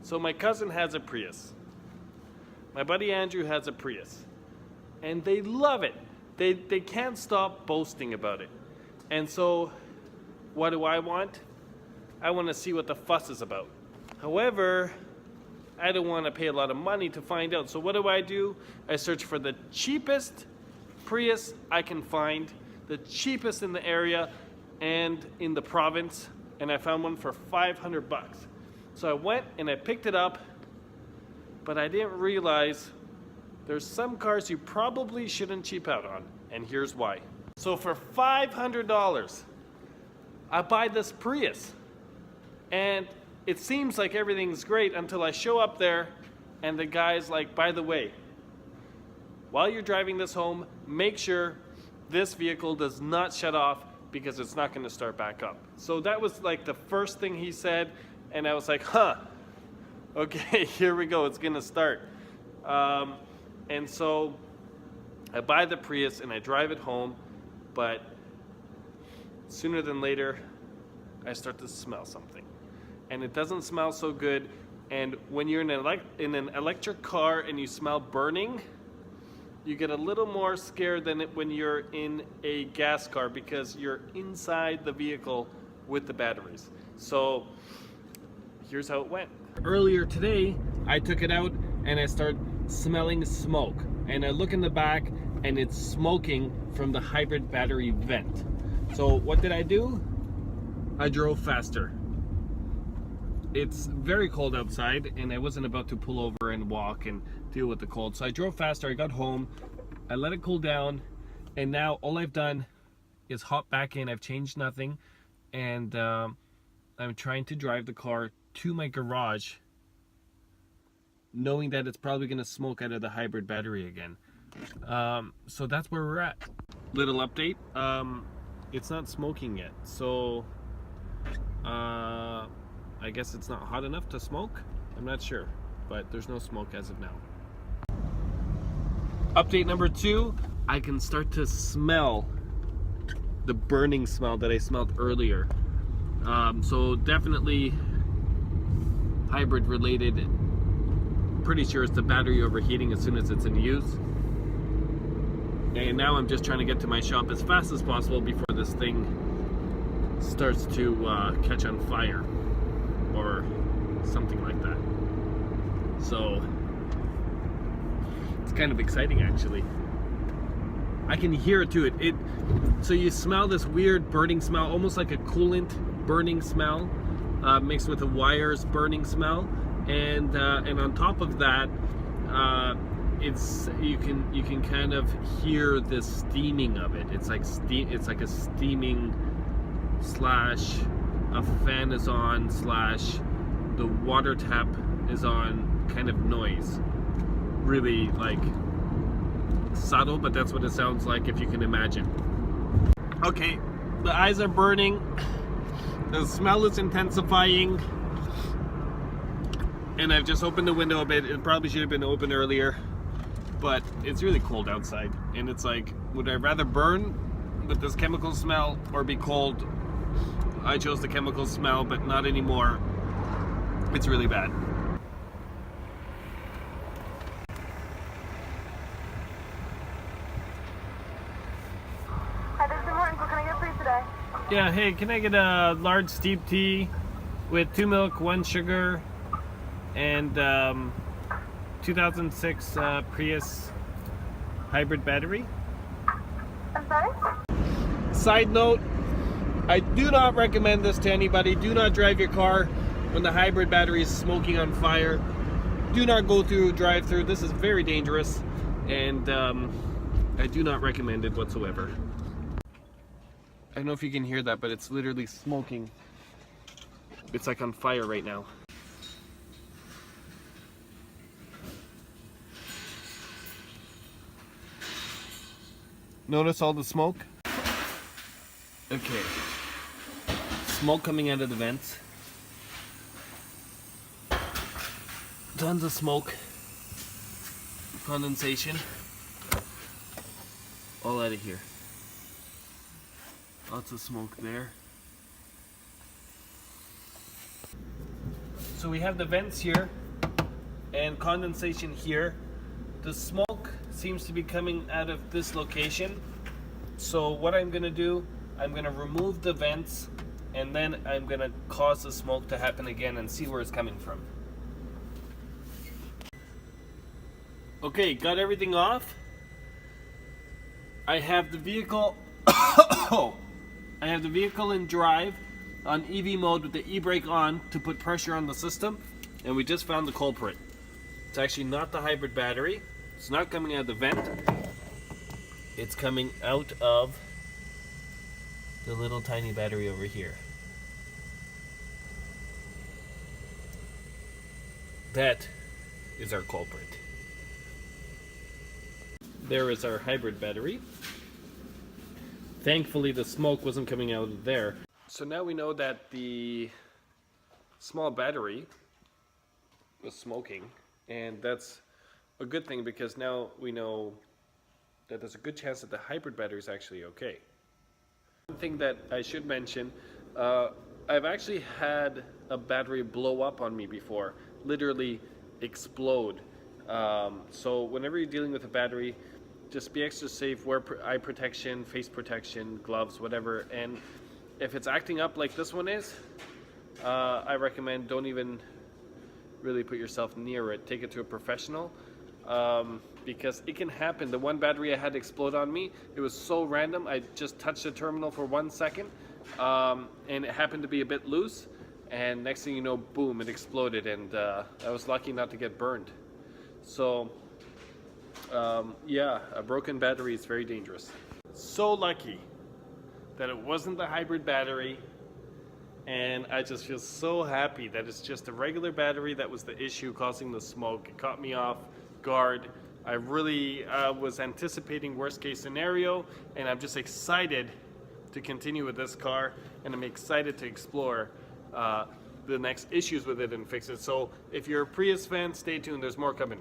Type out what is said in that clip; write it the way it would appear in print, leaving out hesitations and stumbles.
So my cousin has a Prius. My buddy Andrew has a Prius. And they love it. They can't stop boasting about it. And so, what do I want? I want to see what the fuss is about. However, I don't want to pay a lot of money to find out. So what do? I search for the cheapest Prius I can find, the cheapest in the area and in the province, and I found one for 500 bucks. So I went and I picked it up, but I didn't realize there's some cars you probably shouldn't cheap out on, and here's why. So for $500, I buy this Prius, and it seems like everything's great until I show up there and the guy's like, by the way, while you're driving this home, make sure this vehicle does not shut off because it's not going to start back up. So that was like the first thing he said, and I was like, huh, okay, here we go, it's going to start. And so I buy the Prius and I drive it home, but sooner than later, I start to smell something. And it doesn't smell so good. And when you're in an electric car and you smell burning, you get a little more scared than when you're in a gas car because you're inside the vehicle with the batteries. So here's how it went. Earlier today, I took it out and I started smelling smoke. And I look in the back and it's smoking from the hybrid battery vent. So what did I do? I drove faster. It's very cold outside and I wasn't about to pull over and walk and deal with the cold. So I drove faster, I got home, I let it cool down, and now all I've done is hop back in. I've changed nothing, and I'm trying to drive the car to my garage knowing that it's probably going to smoke out of the hybrid battery again. So that's where we're at. Little update, it's not smoking yet, so I guess it's not hot enough to smoke. I'm not sure, but there's no smoke as of now. Update number 2, I can start to smell the burning smell that I smelled earlier. So definitely hybrid related. Pretty sure it's the battery overheating as soon as it's in use. And now I'm just trying to get to my shop as fast as possible before this thing starts to catch on fire or something like that. So it's kind of exciting actually. I can hear it too. So you smell this weird burning smell, almost like a coolant burning smell, mixed with a wires burning smell, and on top of that, you can kind of hear the steaming of it. It's like a steaming slash a fan is on slash the water tap is on kind of noise. Really like subtle, but that's what it sounds like if you can imagine. Okay, the eyes are burning, the smell is intensifying, and I've just opened the window a bit. It probably should have been open earlier, but it's really cold outside, and it's like, would I rather burn with this chemical smell or be cold? I chose the chemical smell, but not anymore. It's really bad. Hi, this is Morton. What can I get for you today? Yeah, hey, can I get a large steep tea with 2 milk, 1 sugar, and 2006 Prius hybrid battery? I'm sorry? Side note, I do not recommend this to anybody. Do not drive your car when the hybrid battery is smoking on fire. Do not go through drive-thru. This is very dangerous, and I do not recommend it whatsoever. I don't know if you can hear that, but it's literally smoking. It's like on fire right now. Notice all the smoke? Okay. Smoke coming out of the vents. Tons of smoke. Condensation. All out of here. Lots of smoke there. So we have the vents here and condensation here. The smoke seems to be coming out of this location. So what I'm gonna do, I'm gonna remove the vents and then I'm gonna cause the smoke to happen again and see where it's coming from. Okay, got everything off. I have the vehicle I have the vehicle in drive on EV mode with the e-brake on to put pressure on the system, and we just found the culprit. It's actually not the hybrid battery. It's not coming out of the vent. It's coming out of the little tiny battery over here. That is our culprit. There is our hybrid battery. Thankfully the smoke wasn't coming out of there. So now we know that the small battery was smoking, and that's a good thing because now we know that there's a good chance that the hybrid battery is actually okay. One thing that I should mention, I've actually had a battery blow up on me before, literally explode. So whenever you're dealing with a battery, just be extra safe, wear eye protection, face protection, gloves, whatever. And if it's acting up like this one is, I recommend don't even really put yourself near it. Take it to a professional, because it can happen. The one battery I had explode on me, it was so random. I just touched the terminal for 1 second, and it happened to be a bit loose. And next thing you know, boom, it exploded, and I was lucky not to get burned. So, yeah, a broken battery is very dangerous. So lucky that it wasn't the hybrid battery, and I just feel so happy that it's just a regular battery that was the issue causing the smoke. It caught me off guard. I really was anticipating worst case scenario, and I'm just excited to continue with this car, and I'm excited to explore the next issues with it and fix it. So if you're a Prius fan, stay tuned, there's more coming.